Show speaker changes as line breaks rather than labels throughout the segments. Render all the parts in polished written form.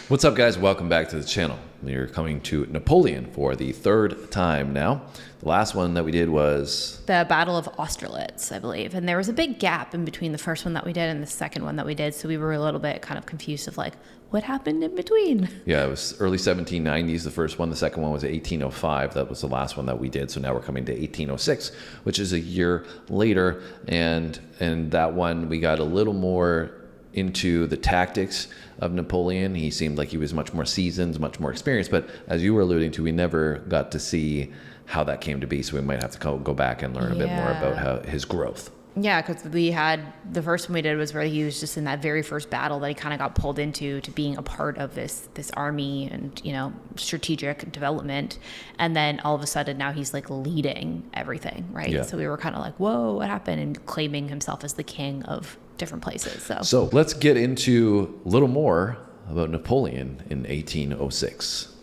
What's up, guys? Welcome back to the channel. We're coming to Napoleon for the third time now. The last one that we did was
the Battle of Austerlitz, I believe. And there was a big gap in between the first one that we did and the second one that we did. So we were a little bit kind of confused of like, what happened in between?
Yeah, it was early 1790s, the first one. The second one was 1805. That was the last one that we did. So now we're coming to 1806, which is a year later. And that one, we got a little more into the tactics of Napoleon. He seemed like he was much more seasoned, much more experienced, but as you were alluding to, we never got to see how that came to be, so we might have to go back and learn a bit more about his growth.
Yeah, because we had, the first one we did was where he was just in that very first battle that he kind of got pulled into to being a part of this army and, you know, strategic development. And then all of a sudden now he's like leading everything, right? Yeah. So we were kind of like, whoa, what happened? And claiming himself as the king of different places. So
let's get into a little more about Napoleon in 1806.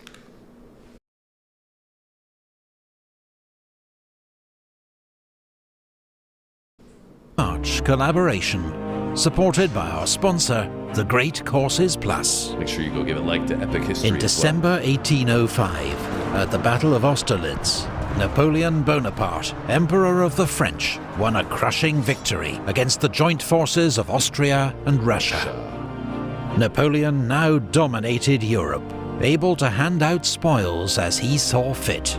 March collaboration, supported by our sponsor, The Great Courses Plus.
Make sure you go give a like to Epic History.
In December 1805, at the Battle of Austerlitz, Napoleon Bonaparte, Emperor of the French, won a crushing victory against the joint forces of Austria and Russia. Napoleon now dominated Europe, able to hand out spoils as he saw fit.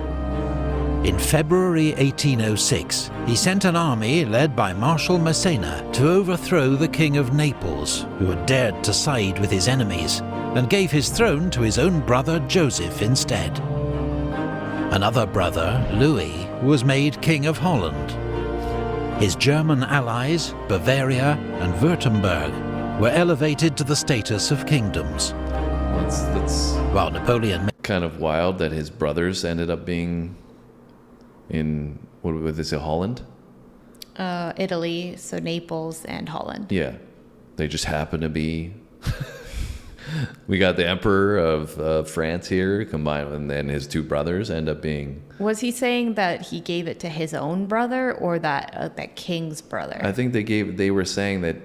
In February 1806, he sent an army led by Marshal Massena to overthrow the King of Naples, who had dared to side with his enemies, and gave his throne to his own brother Joseph instead. Another brother, Louis, was made King of Holland. His German allies, Bavaria and Württemberg, were elevated to the status of kingdoms.
That's
while Napoleon...
Kind of wild that his brothers ended up being in, what would they say, Holland?
Italy, so Naples and Holland.
Yeah, they just happen to be... We got the Emperor of France here combined, and then his two brothers end up being...
Was he saying that he gave it to his own brother or that king's brother?
I think they were saying that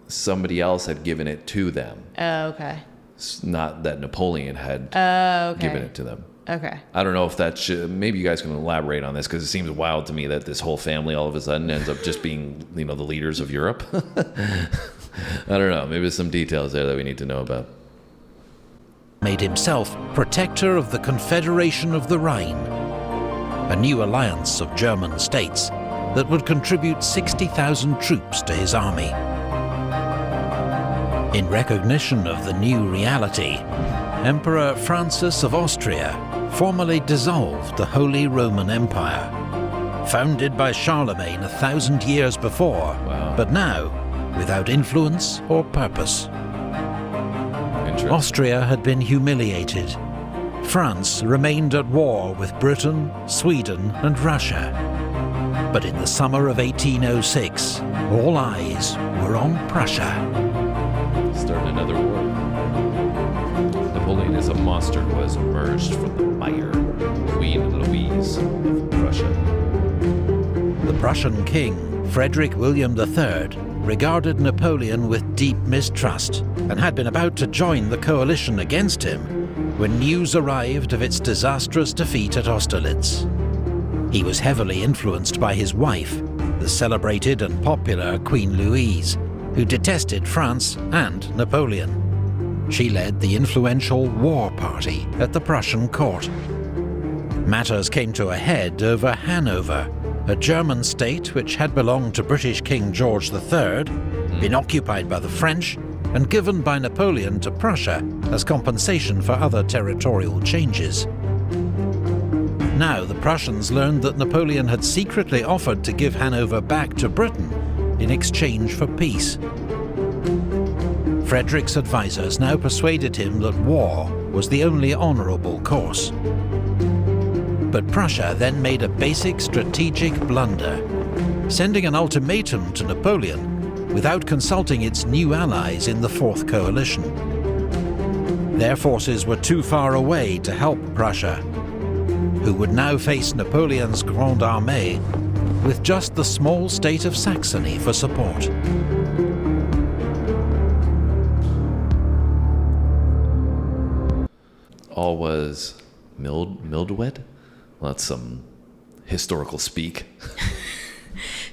somebody else had given it to them.
Oh, okay.
Not that Napoleon had given it to them.
Okay.
I don't know if that should... Maybe you guys can elaborate on this, because it seems wild to me that this whole family all of a sudden ends up just being, you know, the leaders of Europe. I don't know. Maybe there's some details there that we need to know about.
Made himself protector of the Confederation of the Rhine, a new alliance of German states that would contribute 60,000 troops to his army. In recognition of the new reality, Emperor Francis of Austria formally dissolved the Holy Roman Empire, founded by Charlemagne 1,000 years before, but now without influence or purpose. Austria had been humiliated. France remained at war with Britain, Sweden and Russia. But in the summer of 1806, all eyes were on Prussia.
Start another war. Napoleon is a monster who has emerged from the mire. Queen Louise of Prussia.
The Prussian king, Frederick William III, regarded Napoleon with deep mistrust and had been about to join the coalition against him when news arrived of its disastrous defeat at Austerlitz. He was heavily influenced by his wife, the celebrated and popular Queen Louise, who detested France and Napoleon. She led the influential War Party at the Prussian court. Matters came to a head over Hanover, a German state which had belonged to British King George III, been occupied by the French, and given by Napoleon to Prussia as compensation for other territorial changes. Now the Prussians learned that Napoleon had secretly offered to give Hanover back to Britain in exchange for peace. Frederick's advisors now persuaded him that war was the only honourable course. But Prussia then made a basic strategic blunder, sending an ultimatum to Napoleon without consulting its new allies in the Fourth Coalition. Their forces were too far away to help Prussia, who would now face Napoleon's Grande Armée with just the small state of Saxony for support.
all was mildewed. Well, that's some historical speak.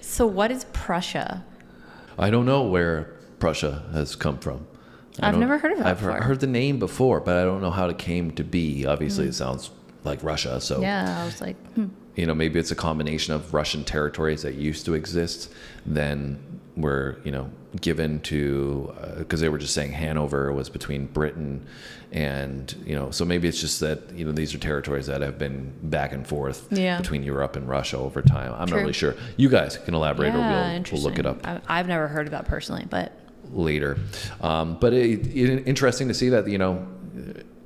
So what is Prussia?
I don't know where Prussia has come from.
I've never heard of it
I've
before.
heard the name before, but I don't know how it came to be. Obviously, it sounds like Russia. So,
Yeah, I was like,
maybe it's a combination of Russian territories that used to exist, then were, given to, because they were just saying Hanover was between Britain and, so maybe it's just that, these are territories that have been back and forth between Europe and Russia over time. I'm not really sure. You guys can elaborate, or we'll look it up.
I've never heard of that personally, but
later. But interesting to see that,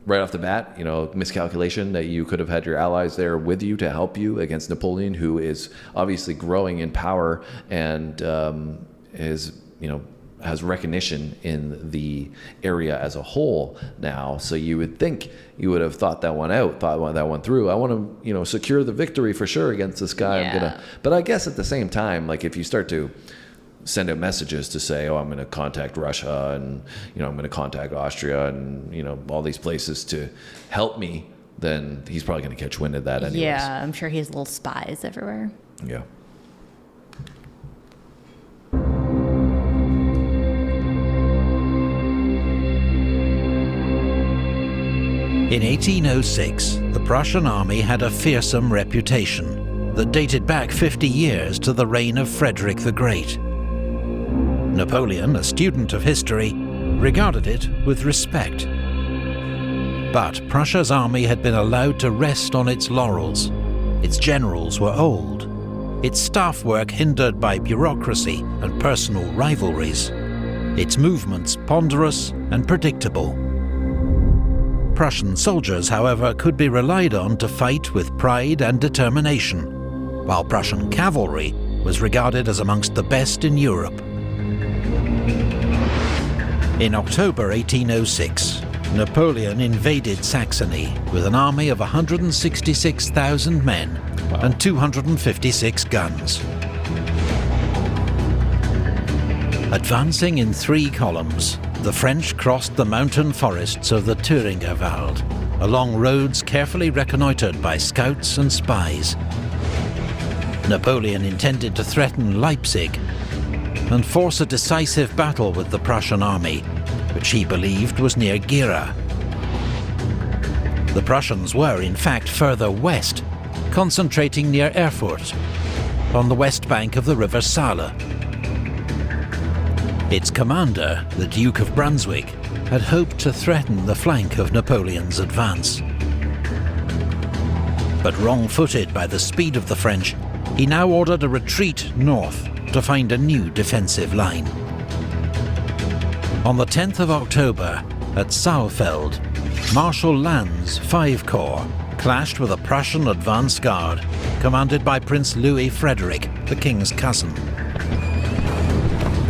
right off the bat, miscalculation that you could have had your allies there with you to help you against Napoleon, who is obviously growing in power and has recognition in the area as a whole now. So you would think you would have thought that one through. I want to, secure the victory for sure against this guy.
Yeah.
But I guess at the same time, like if you start to send out messages to say, I'm going to contact Russia and, I'm going to contact Austria and, all these places to help me, then he's probably going to catch wind of that anyways.
yeah, I'm sure he has little spies everywhere.
Yeah.
In 1806, the Prussian army had a fearsome reputation that dated back 50 years to the reign of Frederick the Great. Napoleon, a student of history, regarded it with respect. But Prussia's army had been allowed to rest on its laurels. Its generals were old, its staff work hindered by bureaucracy and personal rivalries, its movements ponderous and predictable. Prussian soldiers, however, could be relied on to fight with pride and determination, while Prussian cavalry was regarded as amongst the best in Europe. In October 1806, Napoleon invaded Saxony with an army of 166,000 men and 256 guns. Advancing in 3 columns, the French crossed the mountain forests of the Thüringer Wald, along roads carefully reconnoitred by scouts and spies. Napoleon intended to threaten Leipzig and force a decisive battle with the Prussian army, which he believed was near Gera. The Prussians were, in fact, further west, concentrating near Erfurt, on the west bank of the river Saale. Its commander, the Duke of Brunswick, had hoped to threaten the flank of Napoleon's advance. But wrong-footed by the speed of the French, he now ordered a retreat north to find a new defensive line. On the 10th of October, at Saalfeld, Marshal Lannes' 5 Corps clashed with a Prussian advance guard, commanded by Prince Louis Frederick, the king's cousin.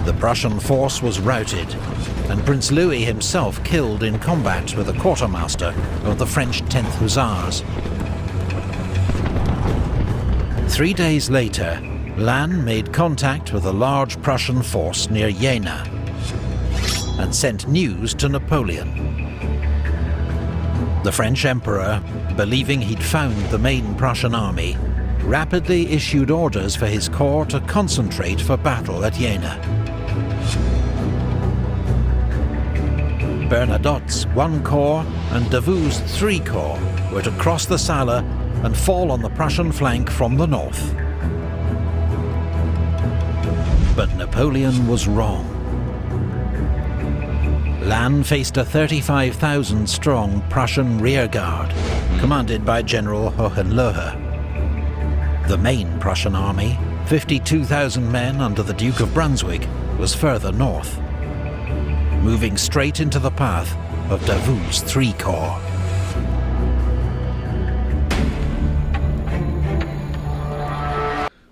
The Prussian force was routed, and Prince Louis himself killed in combat with a quartermaster of the French 10th Hussars. 3 days later, Lannes made contact with a large Prussian force near Jena and sent news to Napoleon. The French emperor, believing he'd found the main Prussian army, rapidly issued orders for his corps to concentrate for battle at Jena. Bernadotte's 1 Corps and Davout's 3 Corps were to cross the Saale and fall on the Prussian flank from the north. But Napoleon was wrong. Lannes faced a 35,000-strong Prussian rearguard, commanded by General Hohenlohe. The main Prussian army, 52,000 men under the Duke of Brunswick, was further north, moving straight into the path of Davout's 3 Corps.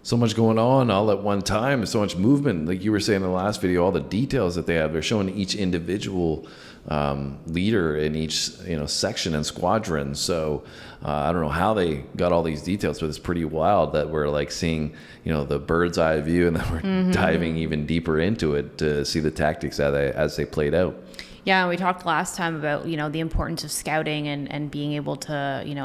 So much going on all at one time, so much movement. Like you were saying in the last video, all the details that they have, they're showing each individual leader in each section and squadron. So I don't know how they got all these details, but it's pretty wild that we're like seeing the bird's eye view, and then we're diving even deeper into it to see the tactics as they played out.
Yeah, we talked last time about, the importance of scouting and being able to,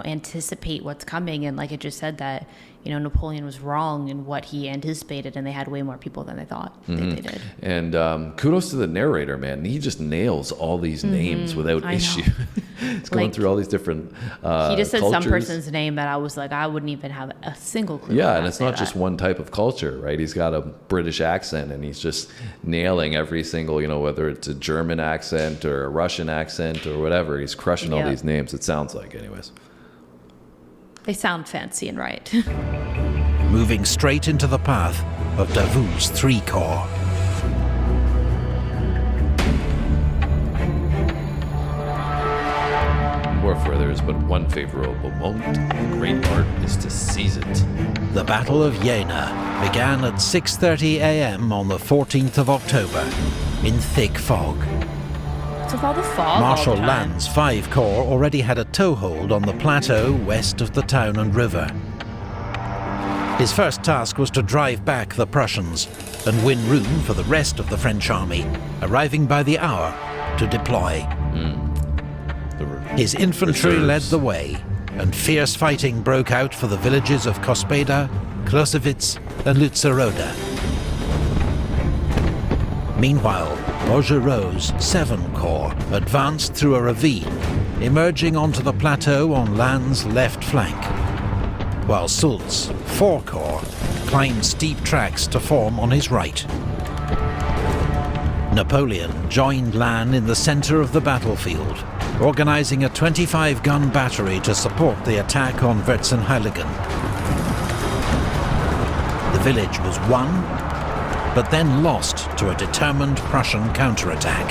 anticipate what's coming. And like I just said that, Napoleon was wrong in what he anticipated, and they had way more people than they thought they did.
And kudos to the narrator, man. He just nails all these names without issue. He's going through all these different
he just said
cultures.
some person's name that I was like, I wouldn't even have a single clue.
Yeah, and it's not just one type of culture, right? He's got a British accent, and he's just nailing every single, whether it's a German accent or a Russian accent or whatever. He's crushing all these names, it sounds like, anyways.
They sound fancy and right.
Moving straight into the path of Davout's 3 Corps.
Warfare, there is but one favorable moment. The great art is to seize it.
The Battle of Jena began at 6:30 a.m. on the 14th of October in thick fog.
So with all the fog,
Marshal
all the time.
Lannes' 5 Corps already had a toehold on the plateau west of the town and river. His first task was to drive back the Prussians and win room for the rest of the French army, arriving by the hour to deploy. His infantry led the way, and fierce fighting broke out for the villages of Cospeda, Closewitz and Lützeroda. Meanwhile, Augereau's 7 Corps advanced through a ravine, emerging onto the plateau on Lannes' left flank, while Soult's 4 Corps climbed steep tracks to form on his right. Napoleon joined Lannes in the centre of the battlefield, organising a 25-gun battery to support the attack on Vierzehnheiligen. The village was won, but then lost to a determined Prussian counterattack.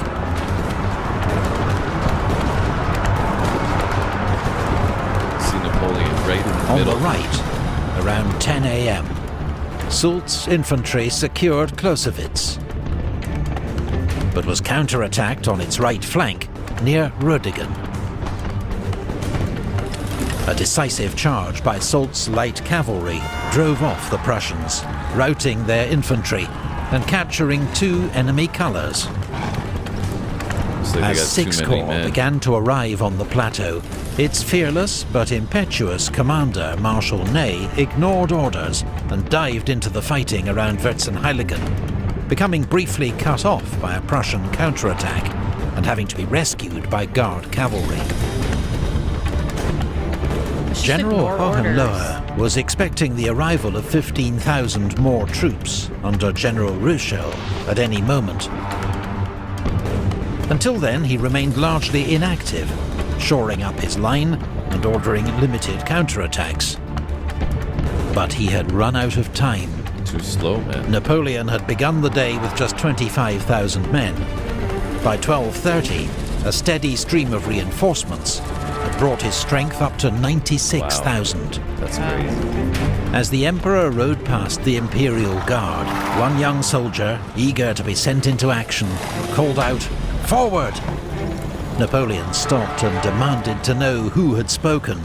See Napoleon right in the
On
middle.
the right, around 10 a.m., Soult's infantry secured Closewitz, but was counterattacked on its right flank near Rödigen. A decisive charge by Soult's light cavalry drove off the Prussians, routing their infantry and capturing 2 enemy colours.
So they
As
got
6
too many
Corps
men.
began to arrive on the plateau, its fearless but impetuous commander, Marshal Ney, ignored orders and dived into the fighting around Vierzehnheiligen, becoming briefly cut off by a Prussian counterattack and having to be rescued by Guard cavalry. General Hohenlohe was expecting the arrival of 15,000 more troops under General Ruchel at any moment. Until then, he remained largely inactive, shoring up his line and ordering limited counterattacks. But he had run out of time.
Too slow, man.
Napoleon had begun the day with just 25,000 men. By 12:30, a steady stream of reinforcements had brought his strength up to 96,000.
That's crazy.
As the Emperor rode past the Imperial Guard, one young soldier, eager to be sent into action, called out, "Forward!" Napoleon stopped and demanded to know who had spoken,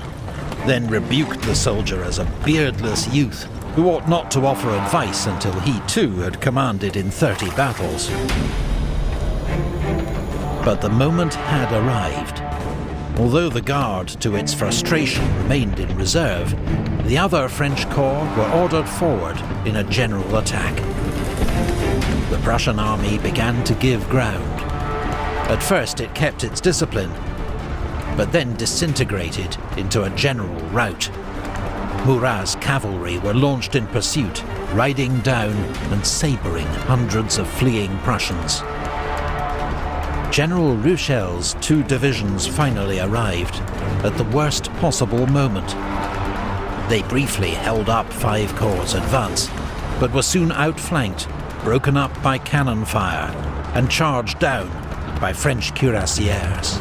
then rebuked the soldier as a beardless youth who ought not to offer advice until he too had commanded in 30 battles. But the moment had arrived. Although the Guard, to its frustration, remained in reserve, the other French corps were ordered forward in a general attack. The Prussian army began to give ground. At first it kept its discipline, but then disintegrated into a general rout. Murat's cavalry were launched in pursuit, riding down and sabring hundreds of fleeing Prussians. General Ruchel's 2 divisions finally arrived at the worst possible moment. They briefly held up 5 Corps' advance, but were soon outflanked, broken up by cannon fire, and charged down by French cuirassiers.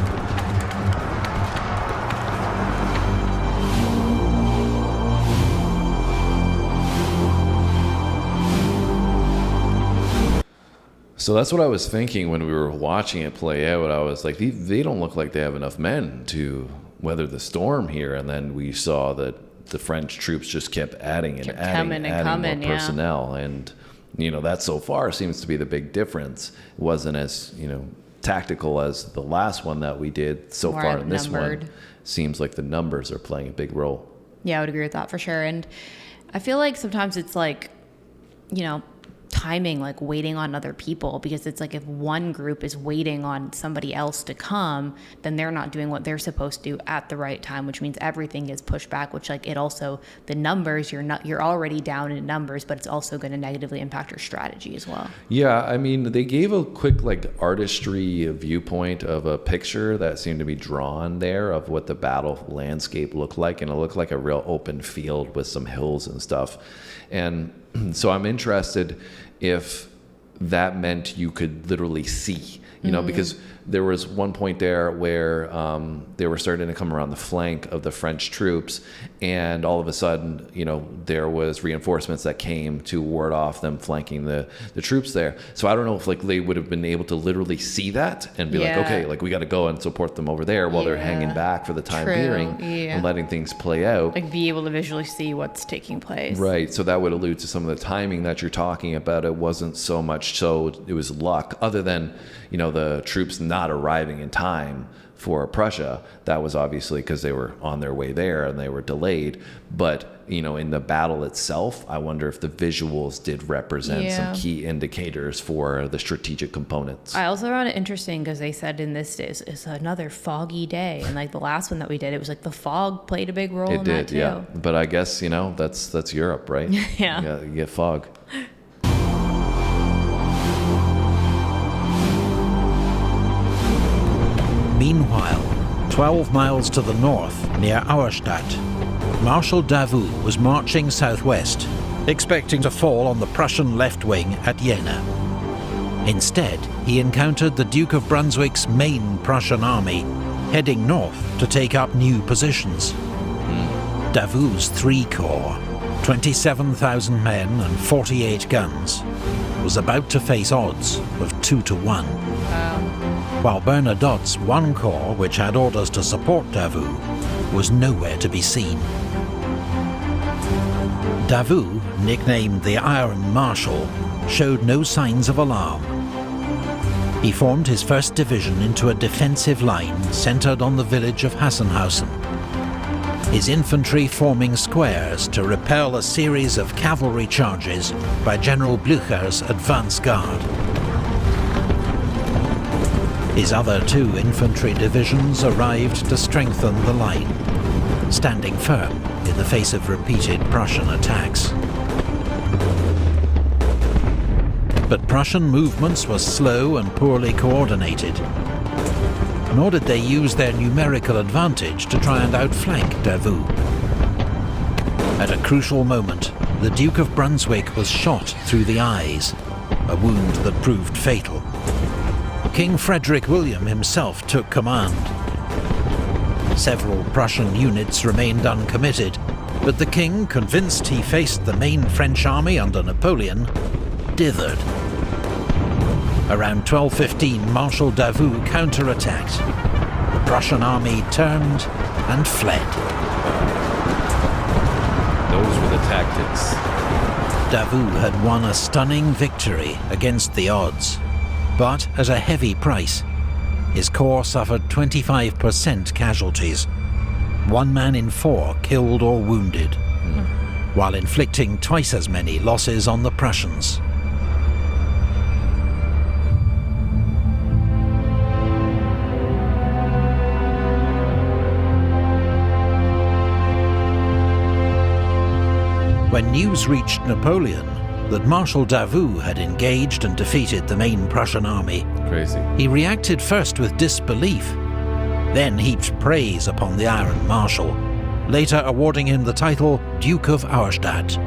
So that's what I was thinking when we were watching it play out. I was like, they don't look like they have enough men to weather the storm here. And then we saw that the French troops just kept adding and adding more personnel. And, that so far seems to be the big difference. It wasn't as, tactical as the last one that we did so
More
far in this
outnumbered.
one, seems like the numbers are playing a big role.
Yeah, I would agree with that for sure. And I feel like sometimes it's like, you know, timing, like waiting on other people, because it's like if one group is waiting on somebody else to come, then they're not doing what they're supposed to do at the right time, which means everything gets pushed back, which like it also, the numbers, you're already down in numbers, but it's also going to negatively impact your strategy as well.
Yeah, I mean, they gave a quick like artistry viewpoint of a picture that seemed to be drawn there of what the battle landscape looked like, and it looked like a real open field with some hills and stuff. And so I'm interested if that meant you could literally see, you know, because there was one point there where they were starting to come around the flank of the French troops, and all of a sudden, you know, there was reinforcements that came to ward off them flanking the troops there. So I don't know if like they would have been able to literally see that and be like, okay, like we got to go and support them over there while they're hanging back for the time being and letting things play out.
Like be able to visually see what's taking place.
Right. So that would allude to some of the timing that you're talking about. It wasn't so much so it was luck, other than, you know, the troops not arriving in time for Prussia. That was obviously because they were on their way there and they were delayed. But, you know, in the battle itself, I wonder if the visuals did represent some key indicators for the strategic components.
I also found it interesting because they said in this day is another foggy day, and like the last one that we did, it was like the fog played a big role in that too.
Yeah. But I guess, you know, that's Europe, right?
Yeah.
You get fog.
Meanwhile, 12 miles to the north, near Auerstedt, Marshal Davout was marching southwest, expecting to fall on the Prussian left wing at Jena. Instead, he encountered the Duke of Brunswick's main Prussian army, heading north to take up new positions. Davout's 3 corps, 27,000 men and 48 guns, was about to face odds of 2 to 1. While Bernadotte's 1 corps, which had orders to support Davout, was nowhere to be seen. Davout, nicknamed the Iron Marshal, showed no signs of alarm. He formed his 1st Division into a defensive line centered on the village of Hassenhausen, his infantry forming squares to repel a series of cavalry charges by General Blücher's advance guard. His other 2 infantry divisions arrived to strengthen the line, standing firm in the face of repeated Prussian attacks. But Prussian movements were slow and poorly coordinated, nor did they use their numerical advantage to try and outflank Davout. At a crucial moment, the Duke of Brunswick was shot through the eyes, a wound that proved fatal. King Frederick William himself took command. Several Prussian units remained uncommitted, but the king, convinced he faced the main French army under Napoleon, dithered. Around 12:15, Marshal Davout counterattacked. The Prussian army turned and fled.
Those were the tactics.
Davout had won a stunning victory against the odds, but at a heavy price. His corps suffered 25% casualties, 1 man in 4 killed or wounded, while inflicting twice as many losses on the Prussians. When news reached Napoleon that Marshal Davout had engaged and defeated the main Prussian army,
Crazy.
he reacted first with disbelief, then heaped praise upon the Iron Marshal, later awarding him the title Duke of Auerstedt.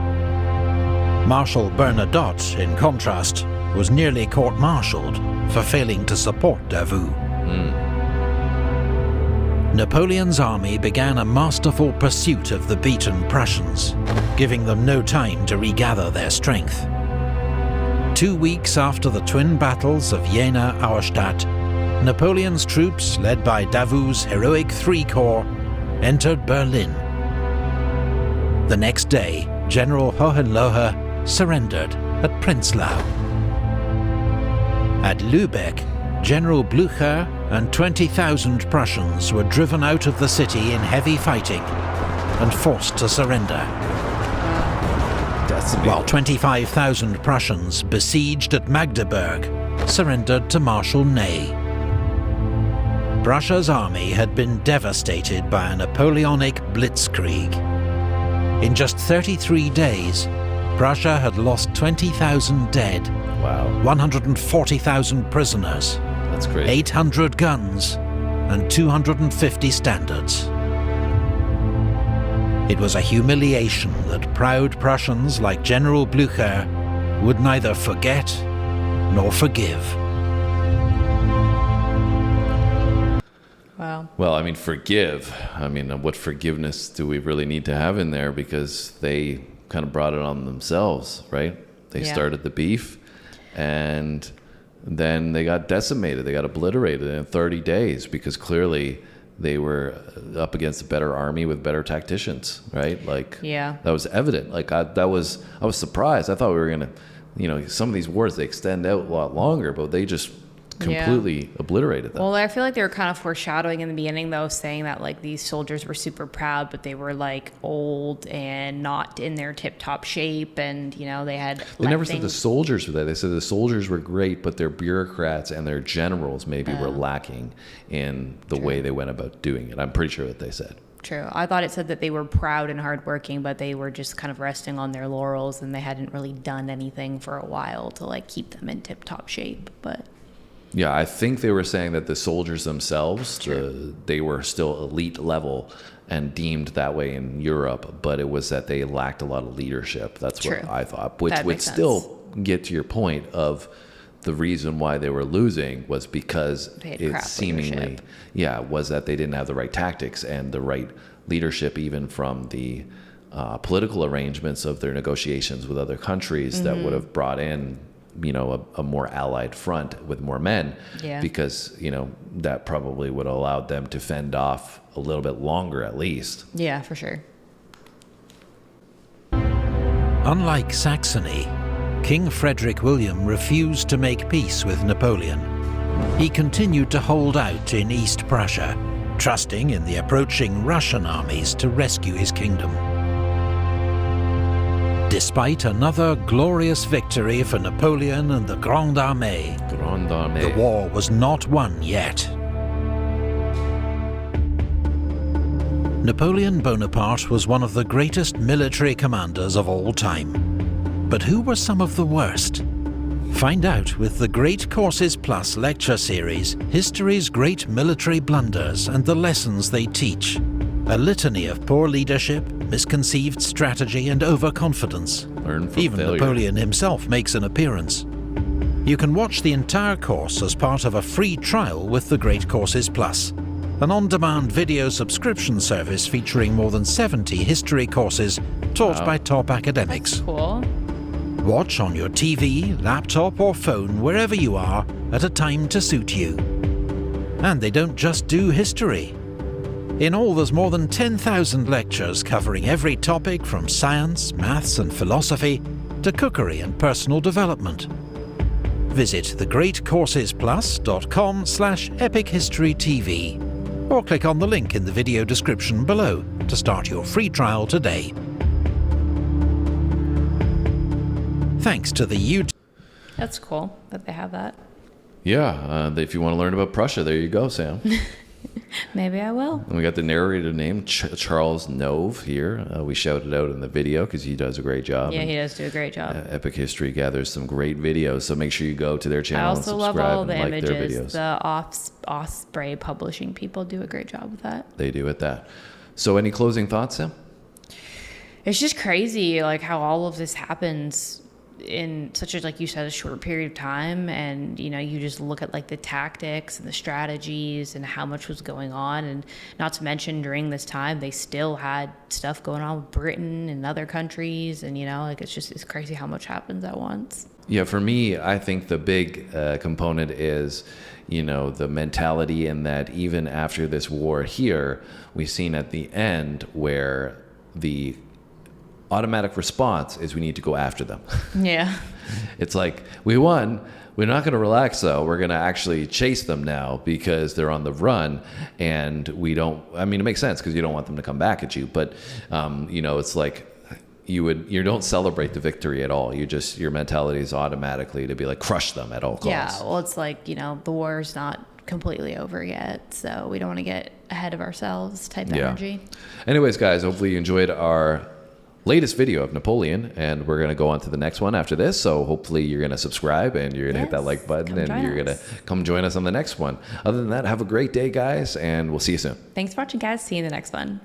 Marshal Bernadotte, in contrast, was nearly court-martialed for failing to support Davout. Napoleon's army began a masterful pursuit of the beaten Prussians, giving them no time to regather their strength. 2 weeks after the twin battles of Jena-Auerstedt, Napoleon's troops, led by Davout's heroic 3 Corps, entered Berlin. The next day, General Hohenlohe surrendered at Prenzlau. At Lübeck, General Blücher and 20,000 Prussians were driven out of the city in heavy fighting and forced to surrender. While 25,000 Prussians besieged at Magdeburg surrendered to Marshal Ney. Prussia's army had been devastated by a Napoleonic blitzkrieg. In just 33 days, Prussia had lost 20,000 dead,
Wow.
140,000 prisoners,
That's great.
800 guns, and 250 standards. It was a humiliation that proud Prussians like General Blücher would neither forget nor forgive.
Wow.
Well, I mean, forgive. I mean, what forgiveness do we really need to have in there? Because they kind of brought it on themselves, right? They
Yeah.
started the beef, and then they got decimated. They got obliterated in 30 days because clearly they were up against a better army with better tacticians, right? Like,
Yeah.
that was evident. Like, I was surprised. I thought we were going to, some of these wars, they extend out a lot longer, but they just completely obliterated them.
Well, I feel like they were kind of foreshadowing in the beginning, though, saying that like these soldiers were super proud, but they were like old and not in their tip-top shape, and they had.
They never said the soldiers were there. They said the soldiers were great, but their bureaucrats and their generals maybe were lacking in the way they went about doing it. I'm pretty sure that they said.
True. I thought it said that they were proud and hardworking, but they were just kind of resting on their laurels, and they hadn't really done anything for a while to like keep them in tip-top shape. But
Yeah, I think they were saying that the soldiers themselves, they were still elite level and deemed that way in Europe, but it was that they lacked a lot of leadership. That's
True.
what I thought, which
That
would
makes sense.
still get to your point of the reason why they were losing was because
They had
it
crap
seemingly,
leadership.
was that they didn't have the right tactics and the right leadership, even from the political arrangements of their negotiations with other countries that would have brought in a more allied front with more men, because that probably would have allowed them to fend off a little bit longer at least.
yeah, for sure.
Unlike Saxony, King Frederick William refused to make peace with Napoleon. He continued to hold out in East Prussia, trusting in the approaching Russian armies to rescue his kingdom. Despite another glorious victory for Napoleon and the Grande Armée, the war was not won yet. Napoleon Bonaparte was one of the greatest military commanders of all time. But who were some of the worst? Find out with the Great Courses Plus lecture series, History's Great Military Blunders and the Lessons They Teach. A litany of poor leadership, misconceived strategy and overconfidence.
Learn from
Even
failure.
Napoleon himself makes an appearance. You can watch the entire course as part of a free trial with the Great Courses Plus, an on-demand video subscription service featuring more than 70 history courses taught by top academics.
Cool.
Watch on your TV, laptop or phone wherever you are at a time to suit you. And they don't just do history. In all, there's more than 10,000 lectures covering every topic from science, maths and philosophy to cookery and personal development. Visit thegreatcoursesplus.com/epichistorytv or click on the link in the video description below to start your free trial today. Thanks to the YouTube.
That's cool that they have that.
Yeah, if you want to learn about Prussia, there you go, Sam.
Maybe I will.
And we got the narrator named Charles Nove here. We shouted out in the video because he does a great job.
Yeah, he does do a great job.
Epic History gathers some great videos, so make sure you go to their
I
channel and
also
subscribe
love all the
and like their
images.
videos.
The Osprey publishing people do a great job with that.
They do at that. So any closing thoughts, Sam?
It's just crazy, like how all of this happens in such a, like you said, a short period of time, and you just look at like the tactics and the strategies and how much was going on, and not to mention during this time they still had stuff going on with Britain and other countries, and like it's crazy how much happens at once.
Yeah, for me, I think the big component is, the mentality in that even after this war here, we've seen at the end where the automatic response is we need to go after them.
Yeah.
It's like, we won, We're not going to relax, though. We're going to actually chase them now because they're on the run, and we don't. I mean, it makes sense because you don't want them to come back at you. But it's like you don't celebrate the victory at all. Your mentality is automatically to be like crush them at all costs.
Yeah, well, it's like the war's not completely over yet, so we don't want to get ahead of ourselves type energy.
Anyways, guys, hopefully you enjoyed our latest video of Napoleon, and we're going to go on to the next one after this. So hopefully you're going to subscribe and you're going to hit that like button and you're going to come join us on the next one. Other than that, have a great day, guys, and we'll see you soon.
Thanks for watching, guys. See you in the next one.